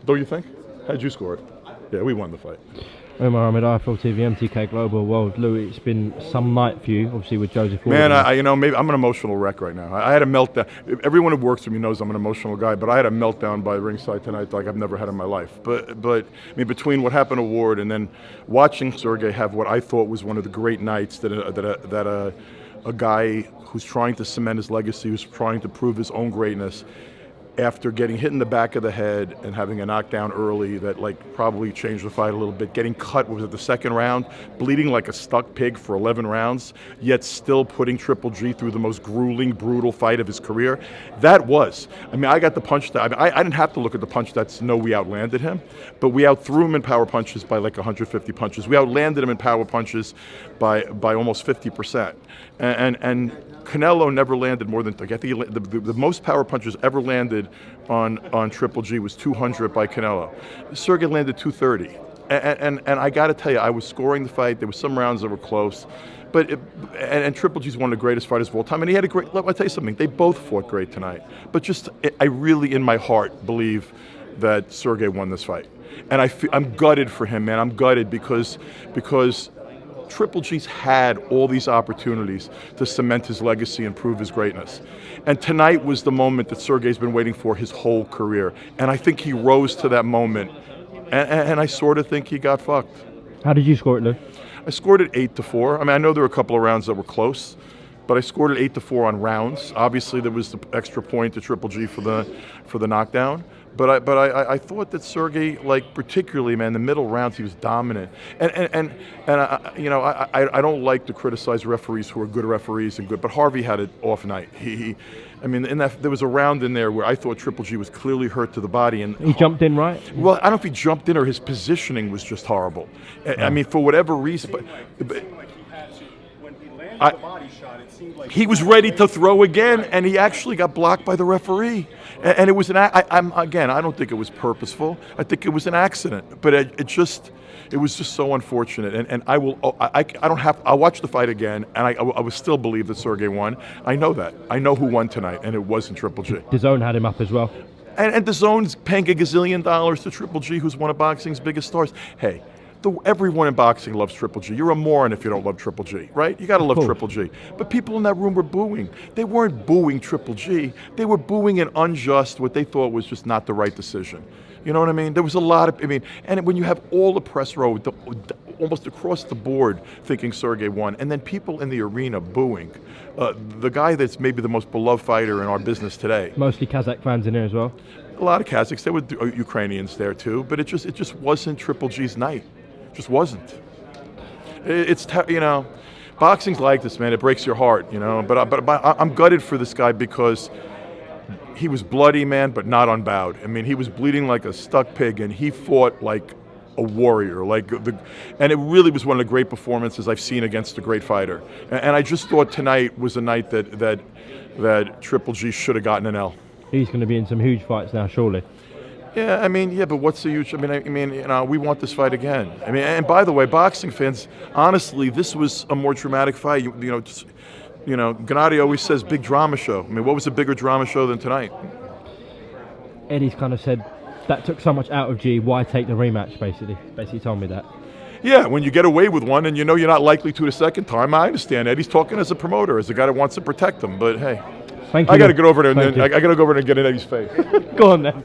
Don't you think? How'd you score it? Yeah, we won the fight. UMAR, AHMED, IFL TV, MTK Global World. Lou, it's been some night for you, obviously with Joseph. Man, maybe I'm an emotional wreck right now. I had a meltdown. Everyone who works with me knows I'm an emotional guy, but I had a meltdown by ringside tonight like I've never had in my life. But I mean, between what happened to Ward and then watching Sergey have what I thought was one of the great nights that a guy who's trying to cement his legacy, who's trying to prove his own greatness, after getting hit in the back of the head and having a knockdown early that probably changed the fight a little bit, getting cut, was it the second round, bleeding like a stuck pig for 11 rounds, yet still putting Triple G through the most grueling, brutal fight of his career. That was, I mean, I got the punch that, I didn't have to look at the punch that's no, we outlanded him, but we outthrew him in power punches by like 150 punches. We outlanded him in power punches by almost 50%. And Canelo never landed more than, I think the most power punches ever landed on Triple G was 200 by Canelo. Sergey landed 230. And I got to tell you, I was scoring the fight. There were some rounds that were close. And Triple G's one of the greatest fighters of all time. And he had a great, let me tell you something, they both fought great tonight. But I really, in my heart, believe that Sergey won this fight. And I'm gutted for him, man. I'm gutted because Triple G's had all these opportunities to cement his legacy and prove his greatness. And tonight was the moment that Sergey's been waiting for his whole career. And I think he rose to that moment. And I sort of think he got fucked. How did you score it, Lou? I scored it 8-4. I mean, I know there were a couple of rounds that were close, but I scored it 8-4 on rounds. Obviously, there was the extra point to Triple G for the knockdown. But I thought that Sergey, particularly, man, the middle rounds, he was dominant. And I don't like to criticize referees who are good referees and good, but Harvey had an off night. I mean, there was a round in there where I thought Triple G was clearly hurt to the body, and he jumped in, right? Well, I don't know if he jumped in or his positioning was just horrible. I mean, for whatever reason, but he was ready to throw again, and he actually got blocked by the referee. And it was again, I don't think it was purposeful. I think it was an accident. But it was just so unfortunate. And I'll watch the fight again, and I will still believe that Sergey won. I know that. I know who won tonight, and it wasn't Triple G. DAZN had him up as well. And DAZN's paying $1 gazillion to Triple G, who's one of boxing's biggest stars. Hey, everyone in boxing loves Triple G. You're a moron if you don't love Triple G, right? You got to love Triple G. But people in that room were booing. They weren't booing Triple G. They were booing an unjust, what they thought was just not the right decision. You know what I mean? There was a lot of, and when you have all the press row, almost across the board, thinking Sergey won, and then people in the arena booing, the guy that's maybe the most beloved fighter in our business today. Mostly Kazakh fans in here as well. A lot of Kazakhs. There were Ukrainians there too, but it just wasn't Triple G's night. Just wasn't. Boxing's like this, man. It breaks your heart, But I'm gutted for this guy because he was bloody, man, but not unbowed. I mean, he was bleeding like a stuck pig, and he fought like a warrior. And it really was one of the great performances I've seen against a great fighter. And I just thought tonight was a night that Triple G should have gotten an L. He's going to be in some huge fights now, surely. Yeah, but what's the huge? We want this fight again. And by the way, boxing fans, honestly, this was a more dramatic fight. Gennady always says big drama show. What was a bigger drama show than tonight? Eddie's kind of said that took so much out of G. Why take the rematch? Basically told me that. Yeah, when you get away with one and you're not likely to the second time, I understand. Eddie's talking as a promoter, as a guy that wants to protect them. But hey, thank you. I got to get over there and I got to go over there and get in Eddie's face. Go on then.